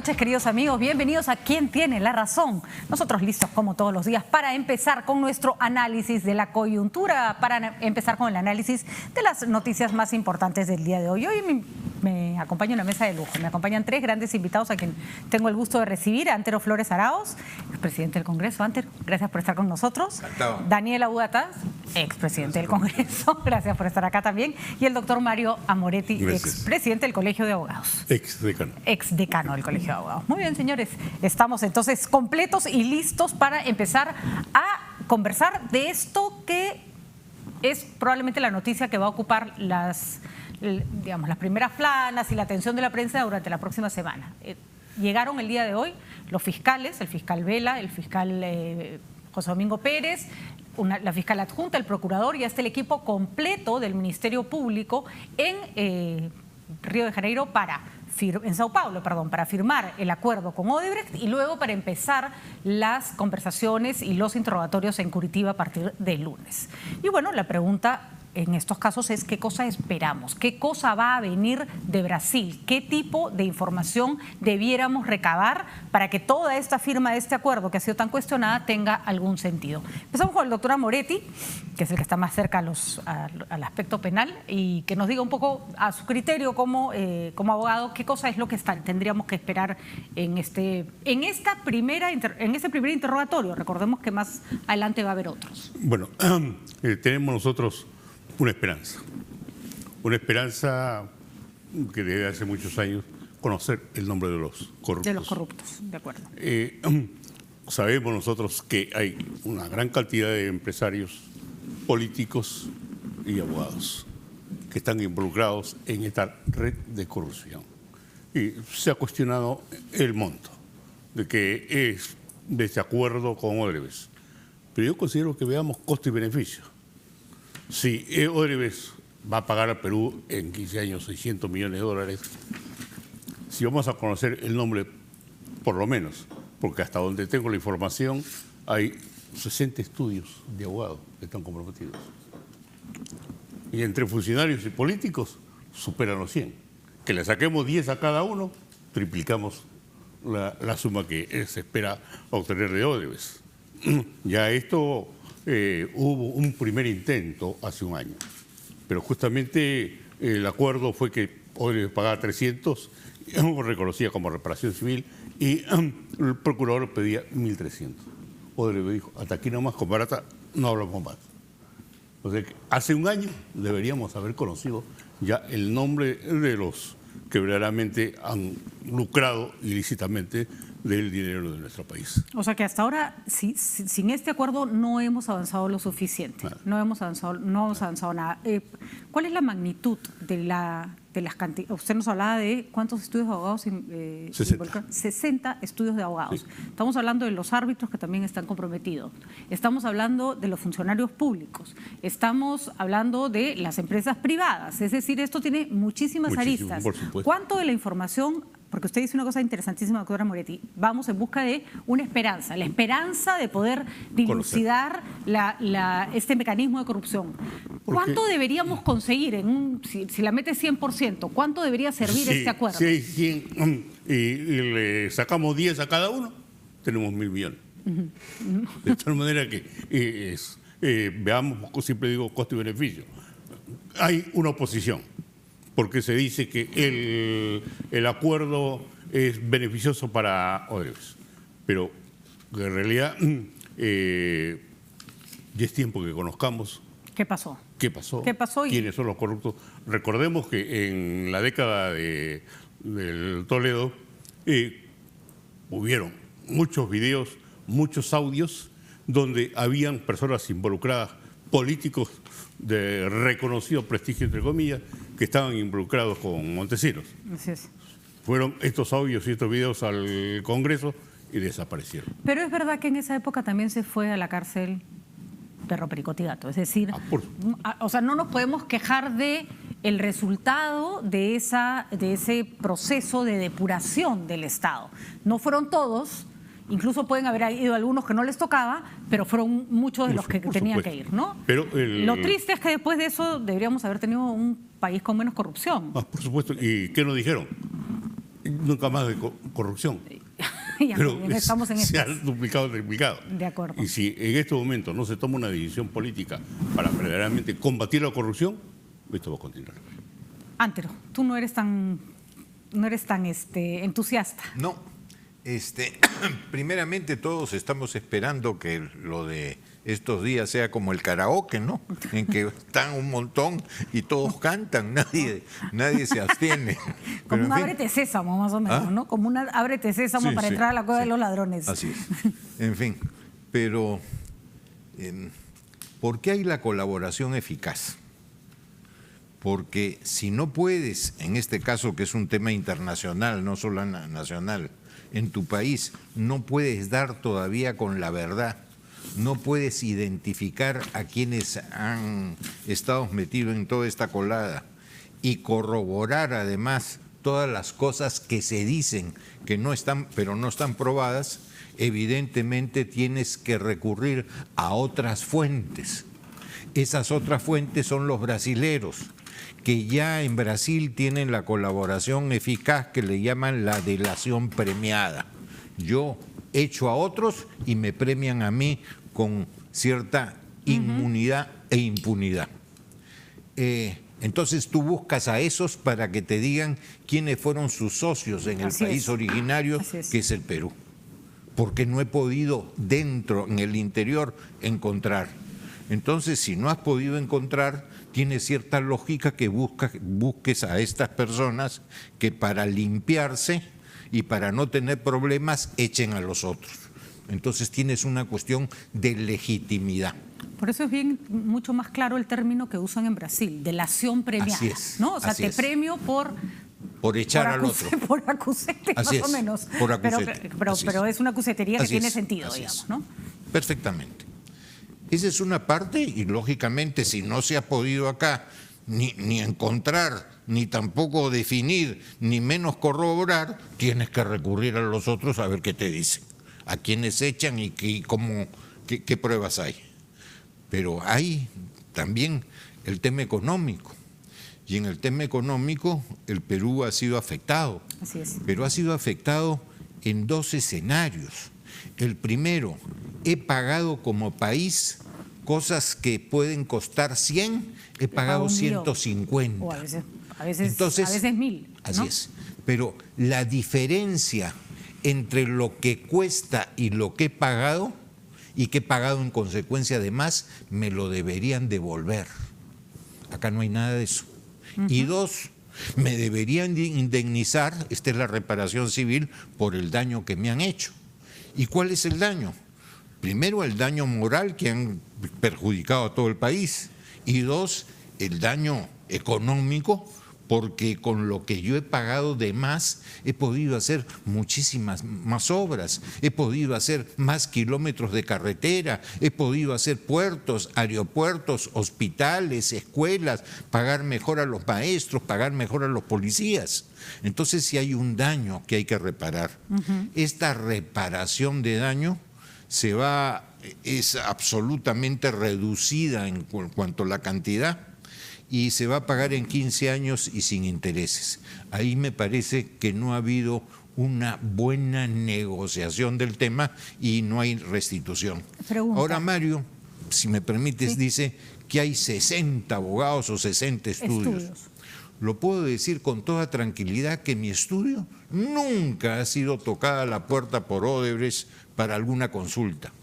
noches, queridos amigos. Bienvenidos a ¿Quién tiene la razón? Nosotros listos, como todos los días, para empezar con nuestro análisis de la coyuntura, para empezar con el análisis de las noticias más importantes del día de hoy. Hoy me acompaña una mesa de lujo. Me acompañan tres grandes invitados a quien tengo el gusto de recibir. Antero Flores Arauz, expresidente del Congreso. Antero, gracias por estar con nosotros. Encantado. Daniel Audata, expresidente del Congreso. Gracias por estar acá también. Y el doctor Mario Amoretti, expresidente del Colegio de Abogados. Exdecano. Exdecano del Colegio de Abogados. Muy bien, señores. Estamos entonces completos y listos para empezar a conversar de esto que es probablemente la noticia que va a ocupar las primeras planas y la atención de la prensa durante la próxima semana. Llegaron el día de hoy los fiscales, el fiscal Vela, el fiscal José Domingo Pérez, la fiscal adjunta, el procurador y hasta el equipo completo del Ministerio Público en Río de Janeiro en Sao Paulo, para firmar el acuerdo con Odebrecht y luego para empezar las conversaciones y los interrogatorios en Curitiba a partir del lunes. Y bueno, la pregunta en estos casos es qué cosa esperamos, qué cosa va a venir de Brasil, qué tipo de información debiéramos recabar para que toda esta firma de este acuerdo que ha sido tan cuestionada tenga algún sentido. Empezamos con el doctor Amoretti, que es el que está más cerca al aspecto penal y que nos diga un poco a su criterio como abogado qué cosa es lo que tendríamos que esperar en este primer interrogatorio. Recordemos que más adelante va a haber otros. Bueno, tenemos nosotros una esperanza que desde hace muchos años conocer el nombre de los corruptos. De los corruptos, de acuerdo. Sabemos nosotros que hay una gran cantidad de empresarios políticos y abogados que están involucrados en esta red de corrupción. Y se ha cuestionado el monto de que es de este acuerdo con Odebrecht. Pero yo considero que veamos costo y beneficio. Si Odebrecht va a pagar al Perú en 15 años 600 millones de dólares, si vamos a conocer el nombre, por lo menos, porque hasta donde tengo la información hay 60 estudios de abogados que están comprometidos. Y entre funcionarios y políticos superan los 100. Que le saquemos 10 a cada uno, triplicamos la suma que se espera obtener de Odebrecht. Ya esto... hubo un primer intento hace un año, pero justamente el acuerdo fue que Odebrecht pagaba 300, reconocía como reparación civil, y el procurador pedía 1.300. Odebrecht dijo, hasta aquí nomás, con barata no hablamos más. O sea, hace un año deberíamos haber conocido ya el nombre de los que verdaderamente han lucrado ilícitamente del dinero de nuestro país. O sea que hasta ahora, sin este acuerdo, no hemos avanzado lo suficiente. No hemos avanzado nada. ¿Cuál es la magnitud de las cantidades? Usted nos hablaba de cuántos estudios de abogados 60 estudios de abogados. Sí. Estamos hablando de los árbitros que también están comprometidos. Estamos hablando de los funcionarios públicos. Estamos hablando de las empresas privadas. Es decir, esto tiene muchísimas aristas. Por supuesto. ¿Cuánto de la información? Porque usted dice una cosa interesantísima, doctora Moretti, vamos en busca de una esperanza, la esperanza de poder dilucidar este mecanismo de corrupción. ¿Cuánto deberíamos conseguir, si la mete 100%, cuánto debería servir este acuerdo? Si hay 100 y le sacamos 10 a cada uno, tenemos 1.000 millones. De tal manera que veamos, siempre digo, costo y beneficio. Hay una oposición, porque se dice que el acuerdo es beneficioso para Odebrecht. Pero en realidad ya es tiempo que conozcamos. ¿Qué pasó? ¿Qué pasó? ¿Qué pasó? ¿Quiénes son los corruptos? Recordemos que en la década del Toledo hubieron muchos videos, muchos audios donde habían personas involucradas, políticos de reconocido prestigio, entre comillas, que estaban involucrados con Montesinos. Así es. Fueron estos audios y estos videos al Congreso y desaparecieron. Pero es verdad que en esa época también se fue a la cárcel Perro Pericotti Gato. Es decir, o sea, no nos podemos quejar de el resultado de ese proceso de depuración del Estado. No fueron todos, incluso pueden haber ido algunos que no les tocaba, pero fueron muchos de los que tenían que ir, ¿no? Pero lo triste es que después de eso deberíamos haber tenido un país con menos corrupción. Por supuesto. ¿Y qué nos dijeron? nunca más de corrupción. Ya, Pero estamos en se ha esto. duplicado, triplicado. De acuerdo. Y si en este momento no se toma una decisión política para verdaderamente combatir la corrupción, esto va a continuar. Antero, tú no eres tan entusiasta. No, primeramente todos estamos esperando que lo de estos días sea como el karaoke, ¿no? En que están un montón y todos cantan, nadie se abstiene. Como Pero, un en fin, ábrete sésamo, más o menos, ¿Ah? ¿no? Como un ábrete sésamo Sí, para sí, entrar a la cueva sí. de los ladrones. Así es. En fin, pero ¿por qué hay la colaboración eficaz? Porque si no puedes, en este caso que es un tema internacional, no solo nacional, en tu país no puedes dar todavía con la verdad, no puedes identificar a quienes han estado metidos en toda esta colada y corroborar además todas las cosas que se dicen que no están, pero no están probadas, evidentemente tienes que recurrir a otras fuentes. Esas otras fuentes son los brasileros, que ya en Brasil tienen la colaboración eficaz que le llaman la delación premiada. Yo echo a otros y me premian a mí con cierta inmunidad e impunidad. Entonces tú buscas a esos para que te digan quiénes fueron sus socios en el Así país es. originario, Así es. que es el Perú. Porque no he podido dentro, en el interior, encontrar. Entonces, si no has podido encontrar, tiene cierta lógica que busques a estas personas que para limpiarse y para no tener problemas echen a los otros. Entonces tienes una cuestión de legitimidad. Por eso es bien mucho más claro el término que usan en Brasil, delación premiada. Así es, ¿no? O sea, así te es. premio por Echar al otro. Por acusete, Así más o es, menos. por acusete, así Pero es. es una acusetería que Así tiene es, sentido, así digamos, es. ¿no? Perfectamente. Esa es una parte y lógicamente si no se ha podido acá ni encontrar, ni tampoco definir, ni menos corroborar, tienes que recurrir a los otros a ver qué te dicen, a quiénes echan y qué pruebas hay. Pero hay también el tema económico. Y en el tema económico el Perú ha sido afectado. Así es. Pero ha sido afectado en dos escenarios. El primero, he pagado como país cosas que pueden costar 100, he pagado 150. O a veces Entonces, 1000. ¿no? Así es. Pero la diferencia entre lo que cuesta y lo que he pagado, y que he pagado en consecuencia de más, me lo deberían devolver. Acá no hay nada de eso. Y dos, me deberían indemnizar, esta es la reparación civil, por el daño que me han hecho. ¿Y cuál es el daño? Primero, el daño moral que han perjudicado a todo el país. Y dos, el daño económico, porque con lo que yo he pagado de más, he podido hacer muchísimas más obras, he podido hacer más kilómetros de carretera, he podido hacer puertos, aeropuertos, hospitales, escuelas, pagar mejor a los maestros, pagar mejor a los policías. Entonces, si hay un daño que hay que reparar, esta reparación de daño es absolutamente reducida en cuanto a la cantidad, y se va a pagar en 15 años y sin intereses. Ahí me parece que no ha habido una buena negociación del tema y no hay restitución. Pregunta. Ahora, Mario, si me permites, Sí. dice que hay 60 abogados o 60 estudios. Lo puedo decir con toda tranquilidad que mi estudio nunca ha sido tocada la puerta por Odebrecht para alguna consulta.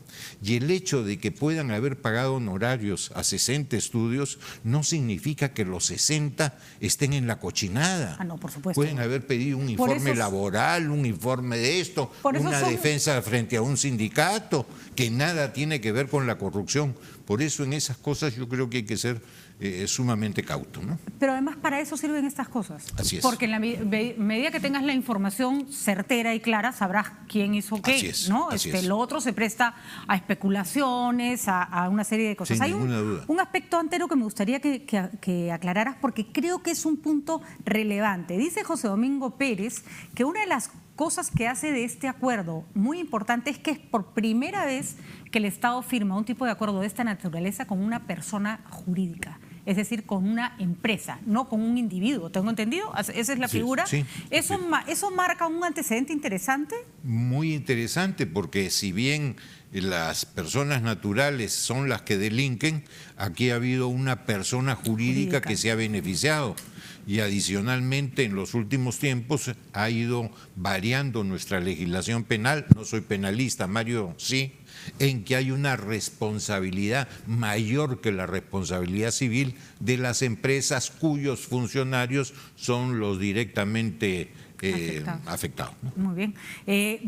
Y el hecho de que puedan haber pagado honorarios a 60 estudios no significa que los 60 estén en la cochinada. Ah, no, por supuesto. Pueden haber pedido un Por informe eso- laboral, un informe de esto, Por eso una son- defensa frente a un sindicato, que nada tiene que ver con la corrupción. Por eso en esas cosas yo creo que hay que ser sumamente cauto, ¿no? Pero además para eso sirven estas cosas. Así es. Porque en la medida que tengas la información certera y clara, sabrás quién hizo qué. Así es, ¿no? así es. Lo otro se presta a especulaciones, a una serie de cosas. Sin Hay ninguna duda. un aspecto, Antero, que me gustaría que aclararas porque creo que es un punto relevante. Dice José Domingo Pérez que una de las cosas que hace de este acuerdo muy importante es que es por primera vez que el Estado firma un tipo de acuerdo de esta naturaleza con una persona jurídica. es decir, con una empresa, no con un individuo. ¿Tengo entendido? Esa es la figura. Sí. ¿Eso marca un antecedente interesante? Muy interesante, porque si bien las personas naturales son las que delinquen, aquí ha habido una persona jurídica que se ha beneficiado. Y adicionalmente en los últimos tiempos ha ido variando nuestra legislación penal. No soy penalista, Mario sí, en que hay una responsabilidad mayor que la responsabilidad civil de las empresas cuyos funcionarios son los directamente afectados, ¿no? Muy bien.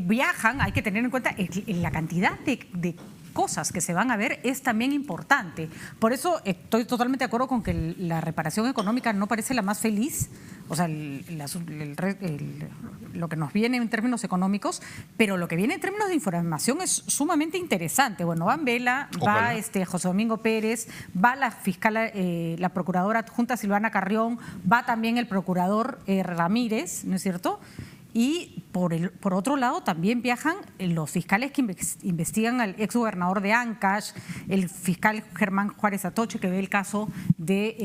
Viajan, hay que tener en cuenta la cantidad de cosas que se van a ver es también importante. Por eso estoy totalmente de acuerdo con que la reparación económica no parece la más feliz, o sea, lo que nos viene en términos económicos, pero lo que viene en términos de información es sumamente interesante. Bueno, va Vela, va José Domingo Pérez, va la fiscal, la procuradora adjunta Silvana Carrión, va también el procurador Ramírez, ¿no es cierto? Y por otro lado también viajan los fiscales que investigan al exgobernador de Ancash, el fiscal Germán Juárez Atoche, que ve el caso de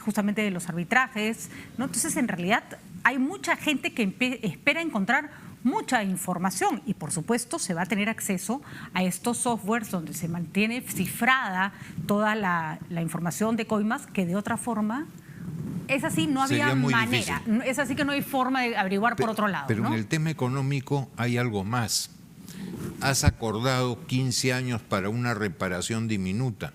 justamente de los arbitrajes, ¿no? Entonces, en realidad hay mucha gente que espera encontrar mucha información y, por supuesto, se va a tener acceso a estos softwares donde se mantiene cifrada toda la información de coimas, que de otra forma... Es así, no había manera. Difícil. Es así que no hay forma de averiguar por otro lado. Pero ¿no? En el tema económico hay algo más. Has acordado 15 años para una reparación diminuta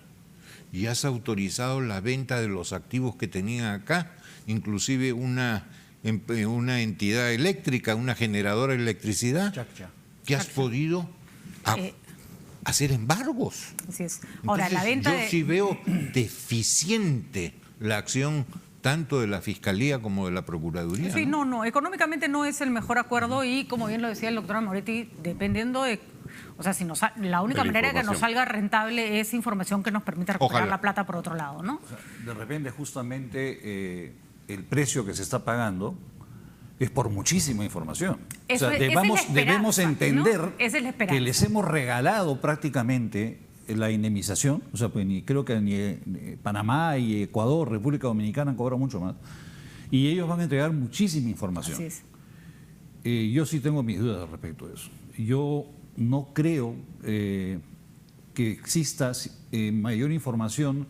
y has autorizado la venta de los activos que tenían acá, inclusive una entidad eléctrica, una generadora de electricidad, que has podido hacer embargos. Así es. Ahora, entonces, yo sí veo deficiente la acción tanto de la Fiscalía como de la Procuraduría. Sí, no, económicamente no es el mejor acuerdo y, como bien lo decía el doctor Moretti, dependiendo de... O sea, la única manera que nos salga rentable es información que nos permita recuperar la plata por otro lado, ¿no? O sea, de repente, justamente, el precio que se está pagando es por muchísima información. Eso, o sea, debemos entender, ¿no?, que les hemos regalado prácticamente la indemnización, o sea, pues creo que ni Panamá y Ecuador, República Dominicana han cobrado mucho más, y ellos van a entregar muchísima información. Así es. Yo sí tengo mis dudas respecto a eso. Yo no creo que exista mayor información,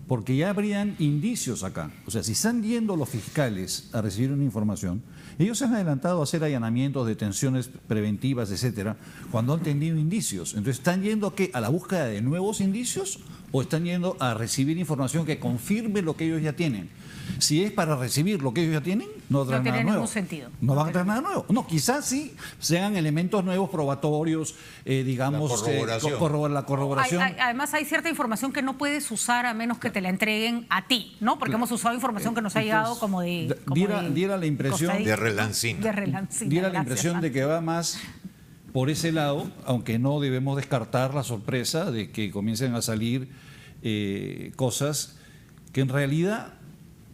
porque ya habrían indicios acá. O sea, si están yendo los fiscales a recibir una información, ellos se han adelantado a hacer allanamientos, detenciones preventivas, etcétera, cuando han tenido indicios. Entonces, ¿están yendo a qué? ¿A la búsqueda de nuevos indicios o están yendo a recibir información que confirme lo que ellos ya tienen? Si es para recibir lo que ellos ya tienen, no traen nada nuevo. No tiene ningún sentido. No van a traer nada nuevo. No, quizás sí sean elementos nuevos probatorios, digamos, la corroboración. Además, hay cierta información que no puedes usar a menos que te la entreguen a ti, ¿no? Porque hemos usado información que nos ha llegado como de... Diera la impresión... De relancina. Diera la impresión de que va más por ese lado, aunque no debemos descartar la sorpresa de que comiencen a salir cosas que en realidad...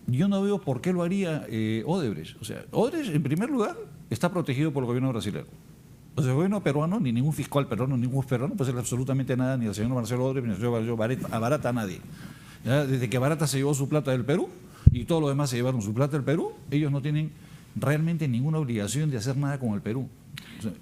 Yo no veo por qué lo haría Odebrecht. O sea, Odebrecht, en primer lugar, está protegido por el gobierno brasileño. O sea, el gobierno peruano, ni ningún fiscal peruano, ni ningún peruano puede hacer absolutamente nada, ni el señor Marcelo Odebrecht, ni el señor Barata, a nadie. ¿Ya? Desde que Barata se llevó su plata del Perú y todos los demás se llevaron su plata del Perú, ellos no tienen realmente ninguna obligación de hacer nada con el Perú. O sea,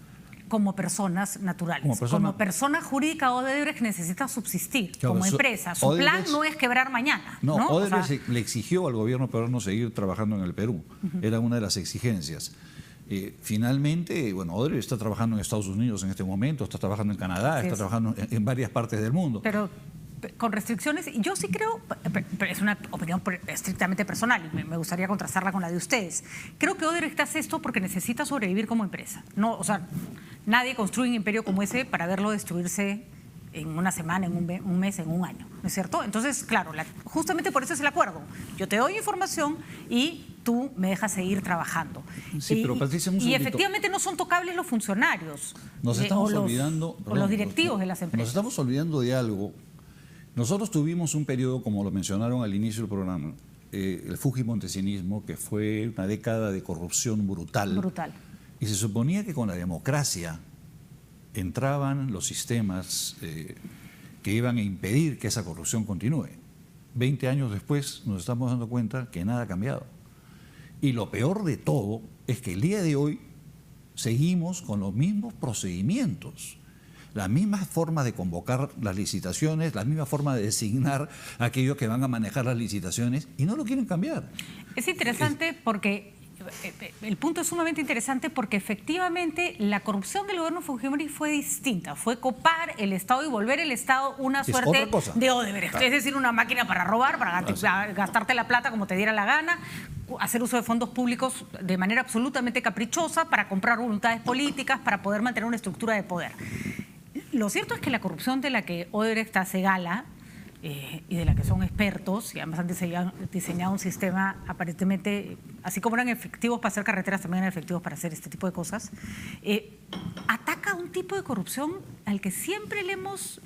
como personas naturales. Como persona jurídica, Odebrecht necesita subsistir como empresa. Su plan no es quebrar mañana. No, Odebrecht le exigió al gobierno peruano seguir trabajando en el Perú. Era una de las exigencias. Finalmente, bueno, Odebrecht está trabajando en Estados Unidos en este momento, está trabajando en Canadá, está trabajando en varias partes del mundo. Pero con restricciones, y yo sí creo, pero es una opinión estrictamente personal y me gustaría contrastarla con la de ustedes. Creo que Odebrecht hace esto porque necesita sobrevivir como empresa. No, o sea, nadie construye un imperio como ese para verlo destruirse en una semana, en un mes, en un año, ¿no es cierto? Entonces, claro, justamente por eso es el acuerdo. Yo te doy información y tú me dejas seguir trabajando. Sí, pero Patricia, y efectivamente no son tocables los funcionarios. Nos estamos olvidando... o los directivos de las empresas. Nos estamos olvidando de algo. Nosotros tuvimos un periodo, como lo mencionaron al inicio del programa, el fujimontesinismo, que fue una década de corrupción brutal. Brutal. Y se suponía que con la democracia entraban los sistemas que iban a impedir que esa corrupción continúe. 20 años después nos estamos dando cuenta que nada ha cambiado. Y lo peor de todo es que el día de hoy seguimos con los mismos procedimientos, las mismas formas de convocar las licitaciones, la misma forma de designar a aquellos que van a manejar las licitaciones y no lo quieren cambiar. Es interesante porque el punto es sumamente interesante porque efectivamente la corrupción del gobierno Fujimori fue distinta, fue copar el Estado y volver el Estado una suerte de Odebrecht, es decir, una máquina para robar, para gastarte la plata como te diera la gana, hacer uso de fondos públicos de manera absolutamente caprichosa para comprar voluntades políticas, para poder mantener una estructura de poder. Lo cierto es que la corrupción de la que Odebrecht hace gala y de la que son expertos, y además han diseñado un sistema aparentemente, así como eran efectivos para hacer carreteras, también eran efectivos para hacer este tipo de cosas, ataca un tipo de corrupción al que siempre hemos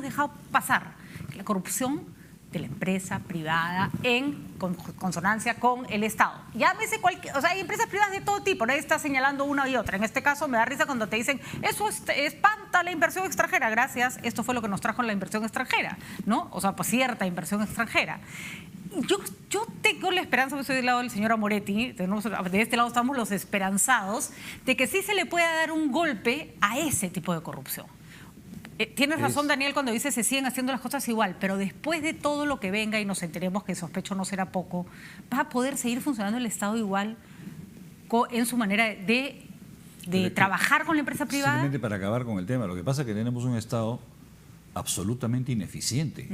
dejado pasar, la corrupción de la empresa privada en consonancia con el Estado. Llámese cualquier, o sea, hay empresas privadas de todo tipo, nadie está señalando una y otra. En este caso me da risa cuando te dicen, eso espanta la inversión extranjera, gracias, esto fue lo que nos trajo la inversión extranjera, ¿no? O sea, pues cierta inversión extranjera. Yo tengo la esperanza, porque soy del lado del señor Amoretti, de este lado estamos los esperanzados, de que sí se le pueda dar un golpe a ese tipo de corrupción. Tienes razón, Daniel, cuando dice se siguen haciendo las cosas igual, pero después de todo lo que venga y nos enteremos que sospecho no será poco, ¿va a poder seguir funcionando el Estado igual en su manera de trabajar con la empresa privada? Simplemente para acabar con el tema, lo que pasa es que tenemos un Estado absolutamente ineficiente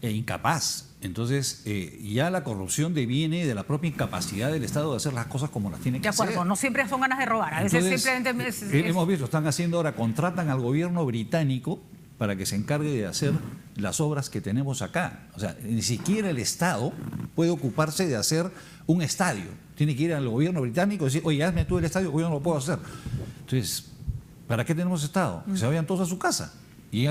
e incapaz. Entonces, ya la corrupción deviene de la propia incapacidad del Estado de hacer las cosas como las tiene que hacer. De acuerdo, no siempre son ganas de robar, a veces simplemente... Hemos visto, están haciendo ahora, contratan al gobierno británico para que se encargue de hacer las obras que tenemos acá. O sea, ni siquiera el Estado puede ocuparse de hacer un estadio. Tiene que ir al gobierno británico y decir, oye, hazme tú el estadio, yo no lo puedo hacer. Entonces, ¿para qué tenemos Estado? Que se vayan todos a su casa. Y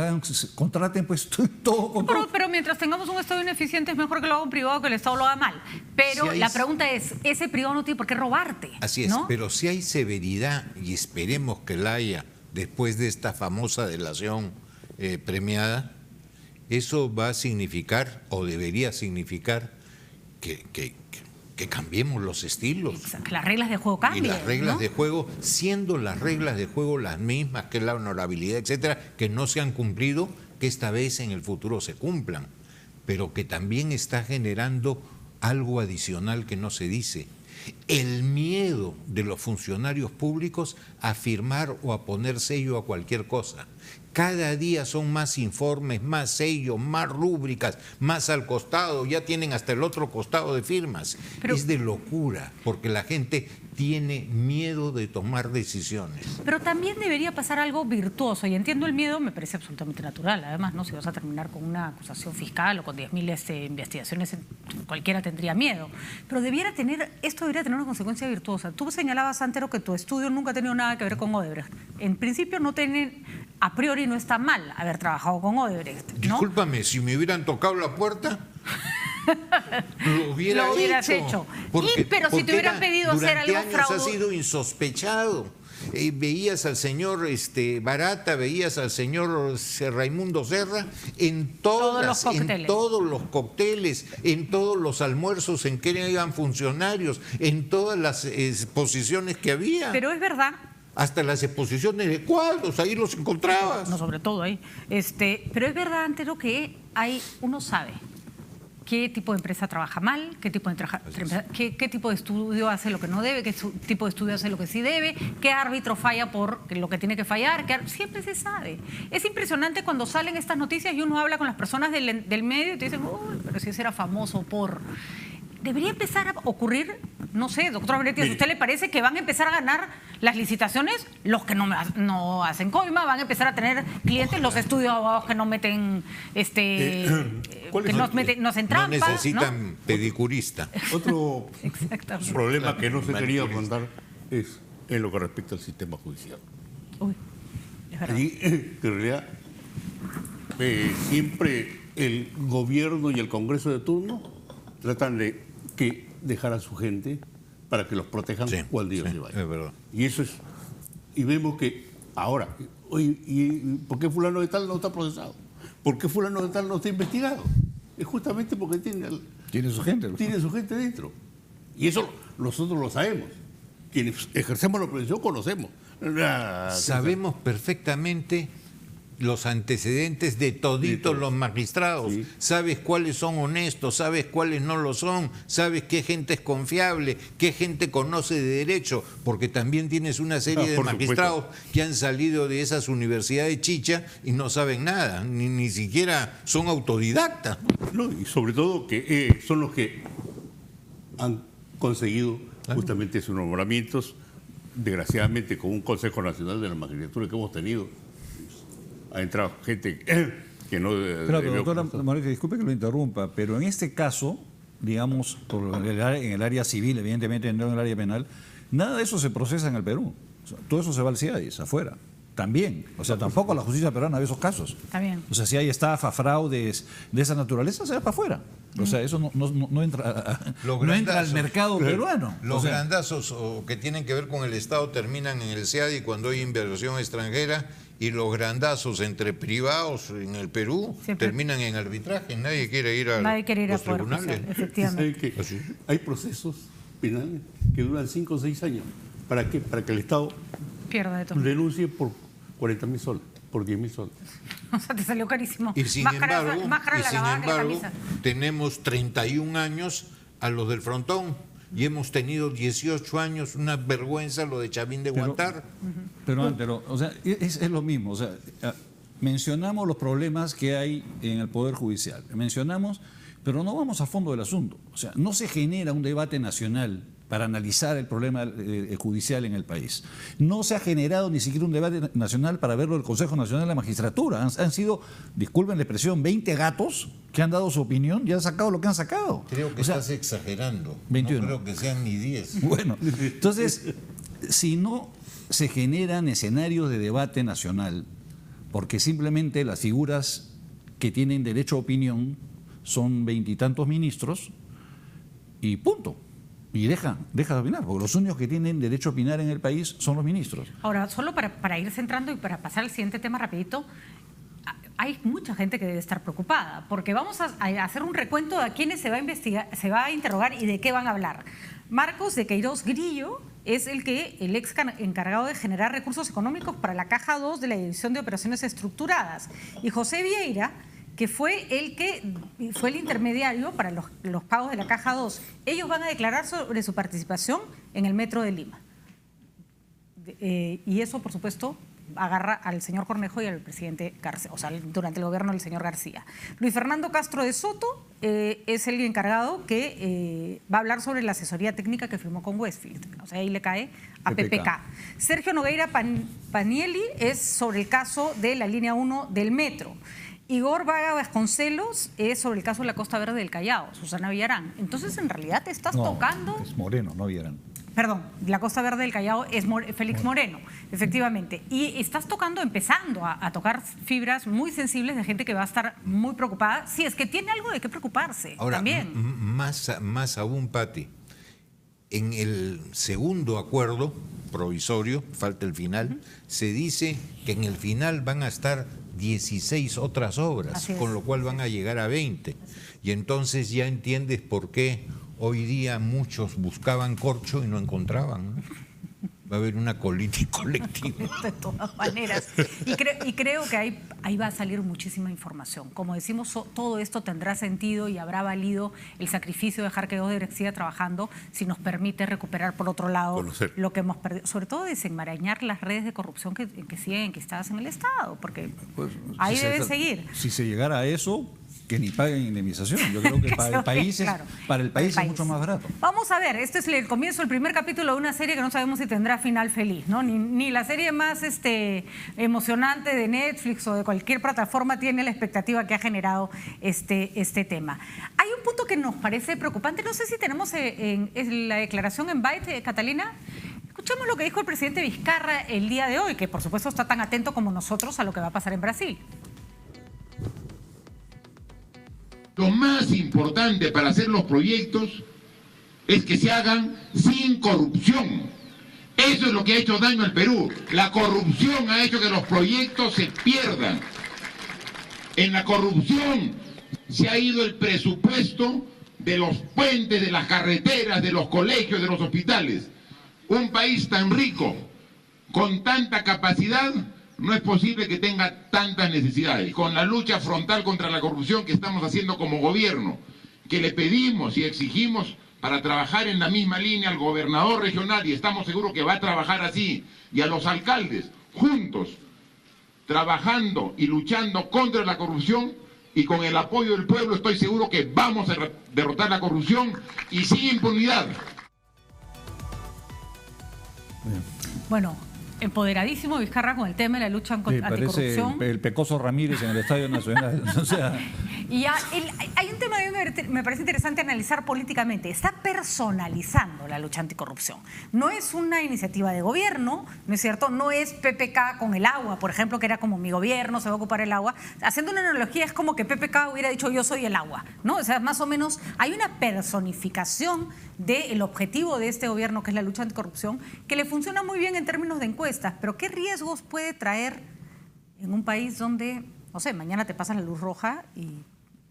contraten pues todo. Pero mientras tengamos un Estado ineficiente es mejor que lo haga un privado que el Estado lo haga mal. Pero la pregunta es, ese privado no tiene por qué robarte. Así es, ¿no? pero si hay severidad, y esperemos que la haya después de esta famosa delación premiada, eso va a significar, o debería significar, que cambiemos los estilos. Que las reglas de juego cambien. Y las reglas, ¿no?, de juego, siendo las reglas de juego las mismas, que la honorabilidad, etcétera, que no se han cumplido, que esta vez en el futuro se cumplan, pero que también está generando algo adicional que no se dice. El miedo de los funcionarios públicos a firmar o a poner sello a cualquier cosa. Cada día son más informes, más sellos, más rúbricas, más al costado, ya tienen hasta el otro costado de firmas. Pero es de locura, porque la gente tiene miedo de tomar decisiones. Pero también debería pasar algo virtuoso, y entiendo el miedo, me parece absolutamente natural. Además, ¿no?, si vas a terminar con una acusación fiscal o con 10.000 investigaciones, cualquiera tendría miedo. Pero esto debería tener una consecuencia virtuosa. Tú señalabas, Antero, que tu estudio nunca ha tenido nada que ver con Odebrecht. En principio a priori no está mal haber trabajado con Odebrecht, ¿no? Discúlpame, si me hubieran tocado la puerta, lo hubieras hecho. Pero si te hubieran pedido hacer algo durante años ha sido insospechado. Veías al señor Barata, veías al señor Raimundo Serra en todos los cócteles, en todos los almuerzos en que eran funcionarios, en todas las exposiciones que había. Pero es verdad. Hasta las exposiciones de cuadros, ahí los encontrabas. No, sobre todo ahí. Pero es verdad, Antero, que uno sabe qué tipo de empresa trabaja mal, qué tipo de estudio hace lo que no debe, qué tipo de estudio hace lo que sí debe, qué árbitro falla por lo que tiene que fallar, siempre se sabe. Es impresionante cuando salen estas noticias y uno habla con las personas del medio y te dicen, pero si ese era famoso por... Debería empezar a ocurrir, no sé, doctor Amoretti, ¿a usted le parece que van a empezar a ganar las licitaciones los que no hacen coima, van a empezar a tener clientes, los estudios abogados que no meten, no hacen trampa? No necesitan pedicurista. Otro problema que no se quería afrontar es en lo que respecta al sistema judicial. Uy, es verdad. Y en realidad siempre el gobierno y el Congreso de turno tratan de dejar a su gente para que los protejan cual Dios se vaya. Es verdad. Y eso es. Y vemos que ahora, oye, ¿y por qué fulano de tal no está procesado? ¿Por qué fulano de tal no está investigado? es justamente porque tiene Tiene su gente. su gente dentro. Y eso nosotros lo sabemos. Quienes ejercemos la profesión conocemos. Sabemos perfectamente los antecedentes de toditos los magistrados. Sí. Sabes cuáles son honestos, sabes cuáles no lo son, sabes qué gente es confiable, qué gente conoce de derecho, porque también tienes una serie de por magistrados que han salido de esas universidades chicha y no saben nada, ni siquiera son autodidactas. No, y sobre todo que son los que han conseguido justamente sus nombramientos, desgraciadamente con un Consejo Nacional de la Magistratura que hemos tenido. Ha entrado gente que no Pero doctora Moretti, disculpe que lo interrumpa, pero en este caso, digamos, en el área civil, evidentemente no en el área penal, nada de eso se procesa en el Perú. O sea, todo eso se va al CIADIS, afuera. También. O sea, tampoco la justicia peruana ve esos casos. También. O sea, si hay estafa, fraudes de esa naturaleza, se va para afuera. O sea, eso no entra, no entra al mercado peruano. Los grandazos que tienen que ver con el Estado terminan en el CIADIS cuando hay inversión extranjera, y los grandazos entre privados en el Perú terminan en arbitraje. Nadie quiere ir a los tribunales. Efectivamente. Hay procesos penales que duran 5 o 6 años. ¿Para qué? Para que el Estado denuncie por 40.000 soles, por 10.000 soles. O sea, te salió carísimo. Y sin embargo, tenemos 31 años a los del Frontón y hemos tenido 18 años, una vergüenza lo de Chavín de Guantar. Pero, o sea, es lo mismo. O sea, mencionamos los problemas que hay en el Poder Judicial. Mencionamos, pero no vamos a fondo del asunto. O sea, no se genera un debate nacional para analizar el problema judicial en el país. No se ha generado ni siquiera un debate nacional para verlo del Consejo Nacional de la Magistratura. Han sido, disculpen la expresión, 20 gatos que han dado su opinión y han sacado lo que han sacado. Creo que estás exagerando. 21. No creo que sean ni 10. Bueno, entonces, si no se generan escenarios de debate nacional, porque simplemente las figuras que tienen derecho a opinión son 20 y tantos ministros y punto. Y deja de opinar, porque los únicos que tienen derecho a opinar en el país son los ministros. Ahora, solo para ir centrando y para pasar al siguiente tema rapidito, hay mucha gente que debe estar preocupada, porque vamos a hacer un recuento de a quiénes se va a investigar, se va a interrogar y de qué van a hablar. Marcos de Queiroz Grillo es el ex encargado de generar recursos económicos para la Caja 2 de la División de Operaciones Estructuradas. Y José Vieira, que fue el intermediario para los pagos de la Caja 2. Ellos van a declarar sobre su participación en el Metro de Lima. Y eso, por supuesto, agarra al señor Cornejo y al presidente García, o sea, durante el gobierno del señor García. Luis Fernando Castro de Soto es el encargado que va a hablar sobre la asesoría técnica que firmó con Westfield. O sea, ahí le cae a PPK. Sergio Nogueira Panielli es sobre el caso de la línea 1 del metro. Igor Vaga Vasconcelos es sobre el caso de la Costa Verde del Callao, Susana Villarán. Entonces, en realidad, te estás tocando... Es Moreno, no Villarán. Perdón, la Costa Verde del Callao es Félix Moreno, efectivamente. Y estás empezando a tocar fibras muy sensibles de gente que va a estar muy preocupada, si es que tiene algo de qué preocuparse. Ahora, también. Más aún, Pati, en el segundo acuerdo provisorio, falta el final, se dice que en el final van a estar 16 otras obras, con lo cual van a llegar a 20. Y entonces ya entiendes por qué hoy día muchos buscaban corcho y no encontraban, ¿no? Va a haber una colitis colectiva. De todas maneras. Y creo que ahí va a salir muchísima información. Como decimos, todo esto tendrá sentido y habrá valido el sacrificio de dejar que Odebrecht siga trabajando si nos permite recuperar, por otro lado, lo que hemos perdido. Sobre todo desenmarañar las redes de corrupción que siguen enquistadas en el Estado, porque ahí debe seguir. Si se llegara a eso, que ni paguen indemnización. Yo creo que para el país, es mucho más barato. Vamos a ver, este es el comienzo, el primer capítulo de una serie que no sabemos si tendrá final feliz, ¿no? Ni la serie más emocionante de Netflix o de cualquier plataforma tiene la expectativa que ha generado este tema. Hay un punto que nos parece preocupante, no sé si tenemos en la declaración en Byte, Catalina. Escuchemos lo que dijo el presidente Vizcarra el día de hoy, que por supuesto está tan atento como nosotros a lo que va a pasar en Brasil. Lo más importante para hacer los proyectos es que se hagan sin corrupción. Eso es lo que ha hecho daño al Perú. La corrupción ha hecho que los proyectos se pierdan. En la corrupción se ha ido el presupuesto de los puentes, de las carreteras, de los colegios, de los hospitales. Un país tan rico, con tanta capacidad, no es posible que tenga tantas necesidades. Con la lucha frontal contra la corrupción que estamos haciendo como gobierno, que le pedimos y exigimos para trabajar en la misma línea al gobernador regional, y estamos seguros que va a trabajar así, y a los alcaldes, juntos, trabajando y luchando contra la corrupción, y con el apoyo del pueblo estoy seguro que vamos a derrotar la corrupción y sin impunidad. Bueno, empoderadísimo Vizcarra con el tema de la lucha anticorrupción. Parece el Pecoso Ramírez en el Estadio Nacional. O sea, y hay un tema que me parece interesante analizar políticamente. Está personalizando la lucha anticorrupción. No es una iniciativa de gobierno, ¿no es cierto? No es PPK con el agua, por ejemplo, que era como mi gobierno se va a ocupar el agua. Haciendo una analogía, es como que PPK hubiera dicho yo soy el agua, ¿no? O sea, más o menos hay una personificación del objetivo de este gobierno, que es la lucha anticorrupción, que le funciona muy bien en términos de encuestas, pero ¿qué riesgos puede traer en un país donde, no sé, mañana te pasan la luz roja y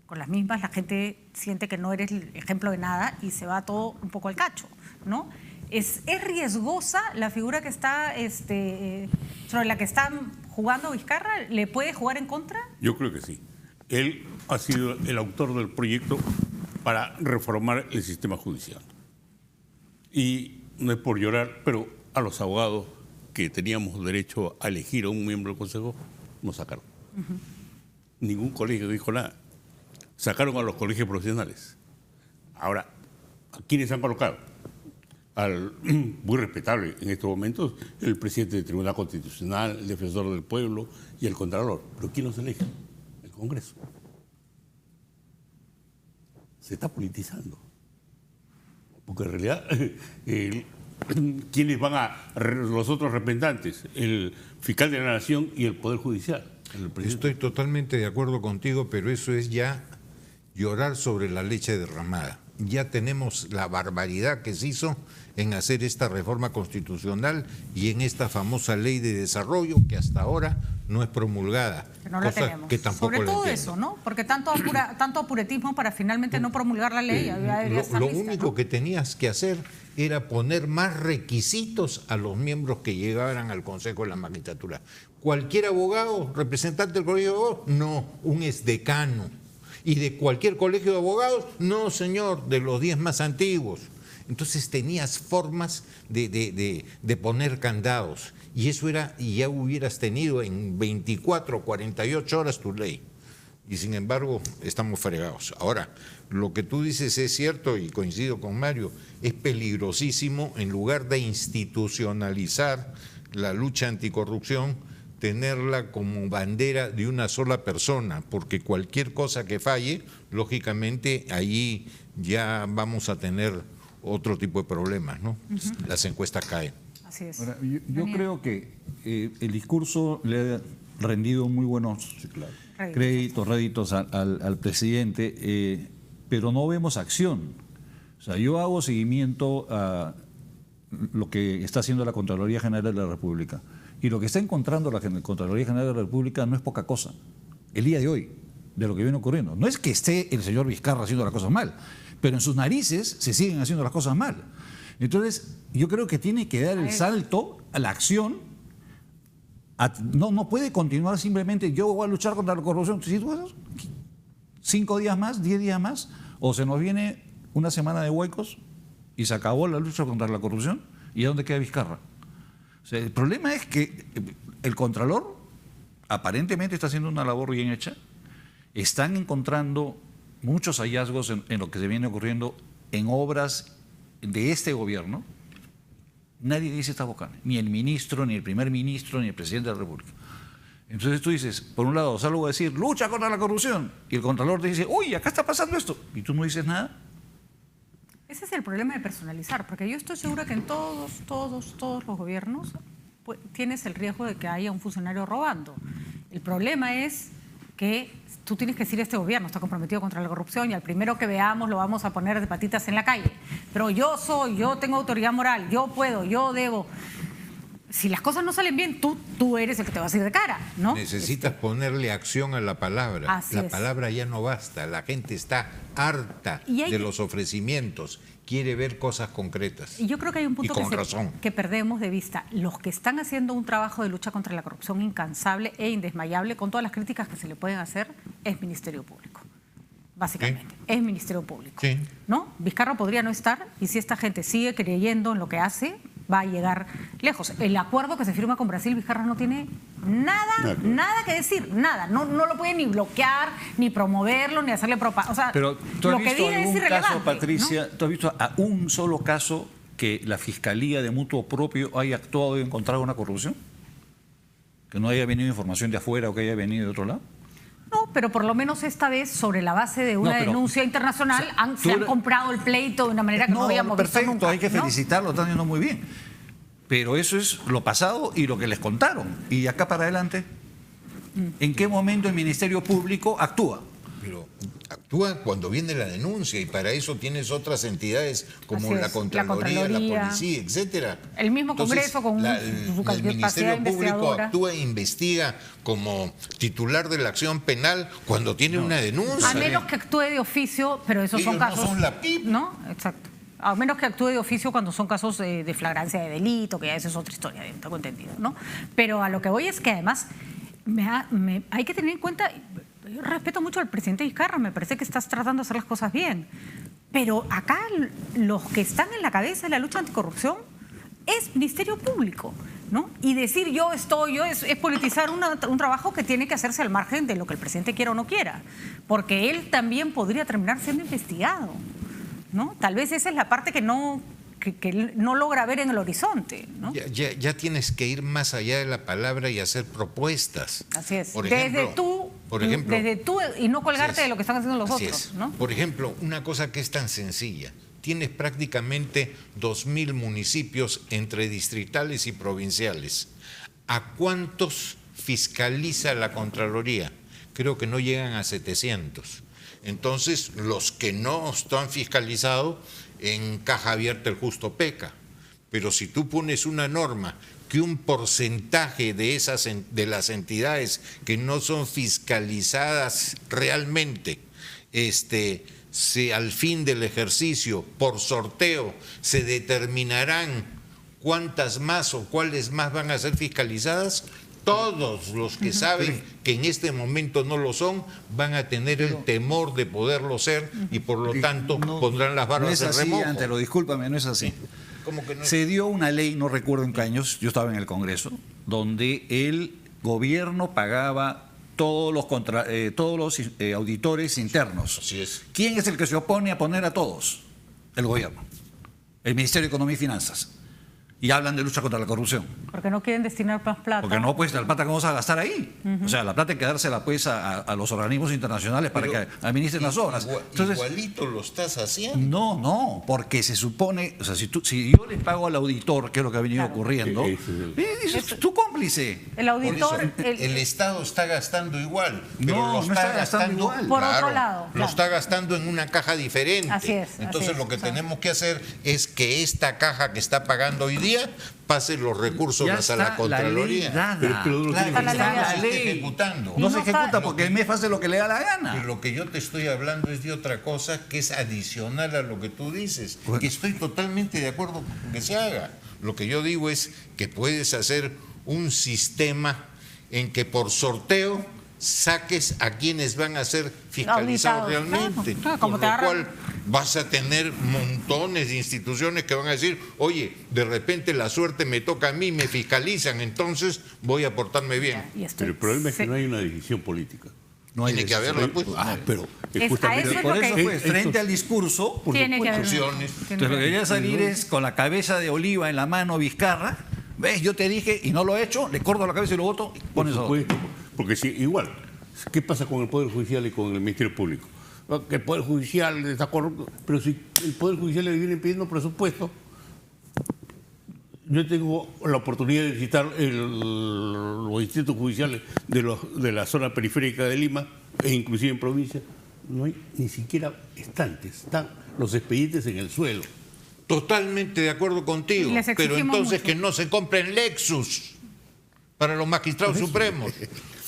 con las mismas la gente siente que no eres el ejemplo de nada y se va todo un poco al cacho, ¿no? ¿Es riesgosa la figura que está, sobre la que están jugando Vizcarra? ¿Le puede jugar en contra? Yo creo que sí. Él ha sido el autor del proyecto para reformar el sistema judicial. Y no es por llorar, pero a los abogados que teníamos derecho a elegir a un miembro del Consejo, nos sacaron. Ningún colegio dijo nada. Sacaron a los colegios profesionales. Ahora, ¿a quiénes han colocado? Al muy respetable en estos momentos, el presidente del Tribunal Constitucional, el defensor del pueblo y el contralor. ¿Pero quién los elige? El Congreso. Se está politizando. Porque en realidad, ¿quiénes van los otros representantes? El fiscal de la Nación y el Poder Judicial. Estoy totalmente de acuerdo contigo, pero eso es ya llorar sobre la leche derramada. Ya tenemos la barbaridad que se hizo en hacer esta reforma constitucional y en esta famosa ley de desarrollo que hasta ahora no es promulgada. Que no la tenemos. Que tampoco sobre todo la eso, ¿no? Porque tanto apuretismo para finalmente no promulgar la ley. Lo único, ¿no?, que tenías que hacer era poner más requisitos a los miembros que llegaran al Consejo de la Magistratura. ¿Cualquier abogado, representante del colegio de abogados? No, un exdecano. ¿Y de cualquier colegio de abogados? No, señor, de los 10 más antiguos. Entonces tenías formas de poner candados. Y eso era, y ya hubieras tenido en 24 o 48 horas tu ley. Y sin embargo, estamos fregados. Ahora, lo que tú dices es cierto y coincido con Mario, es peligrosísimo en lugar de institucionalizar la lucha anticorrupción, tenerla como bandera de una sola persona, porque cualquier cosa que falle, lógicamente ahí ya vamos a tener otro tipo de problemas, ¿no? Las encuestas caen. Así es. Ahora, yo creo que el discurso le ha rendido muy buenos réditos al presidente, pero no vemos acción. O sea, yo hago seguimiento a lo que está haciendo la Contraloría General de la República. Y lo que está encontrando la Contraloría General de la República no es poca cosa. El día de hoy, de lo que viene ocurriendo. No es que esté el señor Vizcarra haciendo las cosas mal, pero en sus narices se siguen haciendo las cosas mal. Entonces, yo creo que tiene que dar el salto a la acción. No puede continuar simplemente, yo voy a luchar contra la corrupción. 5 días más, 10 días más, o se nos viene una semana de huecos y se acabó la lucha contra la corrupción. ¿Y a dónde queda Vizcarra? O sea, el problema es que el Contralor aparentemente está haciendo una labor bien hecha. Están encontrando muchos hallazgos en lo que se viene ocurriendo en obras de este gobierno. Nadie dice esta boca, ni el ministro, ni el primer ministro, ni el presidente de la República. Entonces tú dices, por un lado, salgo a decir, lucha contra la corrupción, y el Contralor te dice, uy, acá está pasando esto, y tú no dices nada. Ese es el problema de personalizar, porque yo estoy segura que en todos los gobiernos pues, tienes el riesgo de que haya un funcionario robando. El problema es que tú tienes que decir, este gobierno está comprometido contra la corrupción y al primero que veamos lo vamos a poner de patitas en la calle. Pero yo tengo autoridad moral, yo puedo, yo debo. si las cosas no salen bien, tú eres el que te vas a ir de cara, ¿no? Necesitas ponerle acción a la palabra. Así La es. palabra ya no basta. La gente está harta Y hay de que- los ofrecimientos. Quiere ver cosas concretas. Y yo creo que hay un punto Y con razón. que perdemos de vista. Los que están haciendo un trabajo de lucha contra la corrupción incansable e indesmayable, con todas las críticas que se le pueden hacer, es Ministerio Público. Básicamente, es Ministerio Público. Sí. ¿No? Vizcarra podría no estar, y si esta gente sigue creyendo en lo que hace, va a llegar lejos. El acuerdo que se firma con Brasil, Vizcarra no tiene nada que decir, nada. No lo puede ni bloquear, ni promoverlo, ni hacerle propaganda. O sea, Pero ¿tú has lo que visto diga es algún irrelevante, caso, ¿no? Patricia, tú has visto a un solo caso que la Fiscalía de Mutuo Propio haya actuado y encontrado una corrupción? ¿Que no haya venido información de afuera o que haya venido de otro lado? No, pero por lo menos esta vez, sobre la base de una No, pero, denuncia internacional, o sea, se han comprado el pleito de una manera que no habíamos visto perfecto, nunca. hay que ¿no? felicitarlo, están haciendo muy bien. Pero eso es lo pasado y lo que les contaron. Y acá para adelante, ¿en qué momento el Ministerio Público actúa? Pero actúa cuando viene la denuncia y para eso tienes otras entidades como Así la es, Contraloría, la Contraloría. Policía, etcétera. El mismo Congreso con su el capacidad Ministerio Público investigadora. actúa e investiga como titular de la acción penal cuando tiene una denuncia. A menos que actúe de oficio, pero esos son Ellos no casos... son la PIP. ¿No? Exacto. A menos que actúe de oficio cuando son casos de flagrancia de delito, que ya esa es otra historia, tengo entendido, ¿no? Pero a lo que voy es que además hay que tener en cuenta, yo respeto mucho al presidente Vizcarra, me parece que estás tratando de hacer las cosas bien, pero acá los que están en la cabeza de la lucha anticorrupción es Ministerio Público, ¿no? Y decir es politizar un trabajo que tiene que hacerse al margen de lo que el presidente quiera o no quiera, porque él también podría terminar siendo investigado, ¿no? Tal vez esa es la parte que no logra ver en el horizonte, ¿no? Ya tienes que ir más allá de la palabra y hacer propuestas. Así es. Por Desde ejemplo, tú y no colgarte así es. de lo que están haciendo los Así otros, es. ¿no? Por ejemplo, una cosa que es tan sencilla. Tienes prácticamente 2.000 municipios entre distritales y provinciales. ¿A cuántos fiscaliza la Contraloría? Creo que no llegan a 700. Entonces, los que no están fiscalizados, en caja abierta el justo peca. Pero si tú pones una norma que un porcentaje de las entidades que no son fiscalizadas realmente, al fin del ejercicio, por sorteo, se determinarán cuántas más o cuáles más van a ser fiscalizadas, todos los que saben que en este momento no lo son van a tener el temor de poderlo ser y por lo tanto pondrán las No barbas es en así, remojo. Antelo, discúlpame, no es así. ¿Cómo que no? Se dio una ley, no recuerdo en qué años, yo estaba en el Congreso, donde el gobierno pagaba todos los auditores internos. Así es. ¿Quién es el que se opone a poner a todos? El gobierno, el Ministerio de Economía y Finanzas. Y hablan de lucha contra la corrupción. Porque no quieren destinar más plata. Porque no, pues, la plata, ¿cómo vas a gastar ahí? O sea, la plata hay que dársela, pues, a los organismos internacionales para que administren las obras. Entonces, igualito lo estás haciendo. no, porque se supone, o sea, si yo le pago al auditor, que es lo que ha venido ocurriendo, dices, tú cómplice. El Por eso, auditor... el Estado está gastando igual, pero No, lo no está gastando igual. Por otro lado, Lo claro. está gastando en una caja diferente. Así es, Entonces así es, lo que o sea. tenemos que hacer es que esta caja que está pagando hoy día pase los recursos Ya a la está Contraloría. la ley dada. Pero no Claro, tiene Está la ley no dada. se está ejecutando. No se No está- ejecuta porque el MEF hace lo que le da la Pero gana. lo que yo te estoy hablando es de otra cosa que es adicional a lo que tú dices, Bueno. que estoy totalmente de acuerdo con que se haga. Lo que yo digo es que puedes hacer un sistema en que por sorteo saques a quienes van a ser fiscalizados Auditados, realmente. claro, como Con te lo agarran. cual vas a tener montones de instituciones que van a decir, oye, de repente la suerte me toca a mí, me fiscalizan, entonces voy a portarme bien. Y estoy- Pero el problema es que sí. no hay una decisión política. No hay Tiene que decisión. haberla, pues. Pero Es- a justamente eso es Por lo eso, que- pues, frente al discurso, Tiene que haber... Discusiones. tiene entonces lo que que- debería salir es con la cabeza de oliva en la mano Vizcarra. ¿Ves? Yo te dije y no lo he hecho, le corto la cabeza y lo voto, y Por pones a otro. supuesto, porque si igual, ¿qué pasa con el Poder Judicial y con el Ministerio Público? Que el Poder Judicial está corrupto, pero si el Poder Judicial le viene pidiendo presupuesto, yo tengo la oportunidad de visitar los distritos judiciales de la zona periférica de Lima, e inclusive en provincia, no hay ni siquiera estantes, están los expedientes en el suelo. Totalmente de acuerdo contigo. Les Pero exigimos entonces mucho. que no se compren Lexus para los magistrados supremos.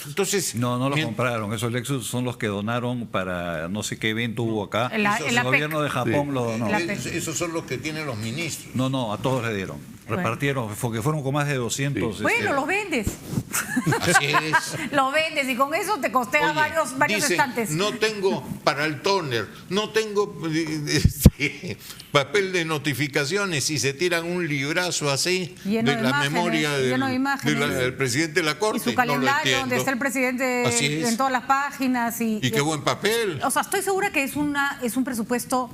Entonces, No lo mien- compraron. Esos Lexus son los que donaron para no sé qué evento hubo acá. El El APEC. gobierno de Japón lo donó. La- Esos son los que tienen los ministros. No, a todos le dieron. Bueno. Repartieron, porque fueron con más de 200. Bueno, los vendes. Así es. Los vendes y con eso te costea Oye, varios dicen, estantes. no tengo para el toner, no tengo papel de notificaciones y se tiran un librazo así Lleno de de la imágenes, memoria lleno de imágenes. del presidente de la Corte. Y su no lo calendario entiendo. donde está el presidente Así es. en todas las páginas. Y qué buen papel. O sea, estoy segura que es un presupuesto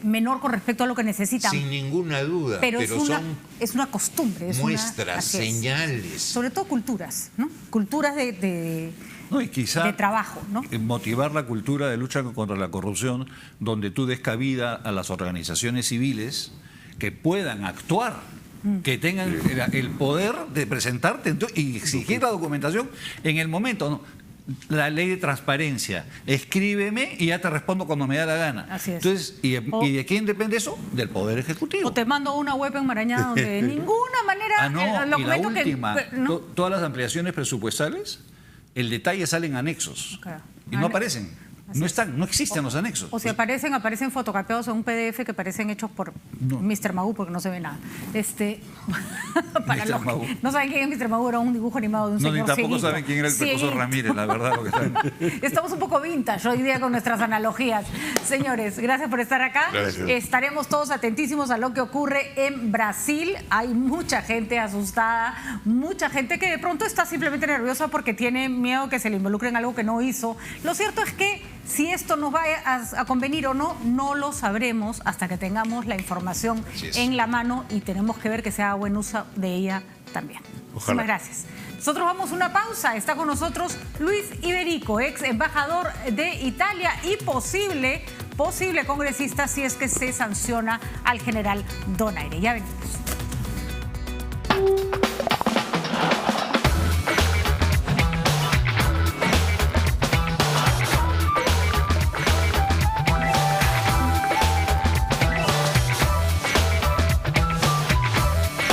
menor con respecto a lo que necesitan. Sin ninguna duda. pero son es una costumbre. Es muestras, así es. señales. Sobre todo culturas, ¿no? Culturas de No, y quizá trabajo, ¿no? motivar la cultura de lucha contra la corrupción, donde tú des cabida a las organizaciones civiles que puedan actuar, que tengan el poder de presentarte y exigir la documentación en el momento. ¿no? La ley de transparencia, escríbeme y ya te respondo cuando me da la gana. Así es. Entonces, ¿y de quién depende eso? Del Poder Ejecutivo. O te mando una web enmañada donde de ninguna manera No, el y la documento última, ¿no? todas las ampliaciones presupuestales, el detalle sale en anexos. Claro. Y no aparecen. No están, no existen los anexos. O si aparecen fotocopiados en un PDF que parecen hechos por Mr. Magoo porque no se ve nada. Para Mr. los que Magoo. no saben quién es Mr. Magoo, era un dibujo animado de un No, señor ni tampoco cieguito. saben quién era el Pecoso Cieguito. Ramírez, la verdad. Lo que está... Estamos un poco vintage hoy día con nuestras analogías. Señores, gracias por estar acá. Gracias. Estaremos todos atentísimos a lo que ocurre en Brasil. Hay mucha gente asustada, mucha gente que de pronto está simplemente nerviosa porque tiene miedo que se le involucre en algo que no hizo. Lo cierto es que si esto nos va a convenir o no, no lo sabremos hasta que tengamos la información en la mano y tenemos que ver que se haga buen uso de ella también. Ojalá. Muchísimas gracias. Nosotros vamos a una pausa. Está con nosotros Luis Iberico, ex embajador de Italia y posible congresista si es que se sanciona al general Donaire. Ya venimos.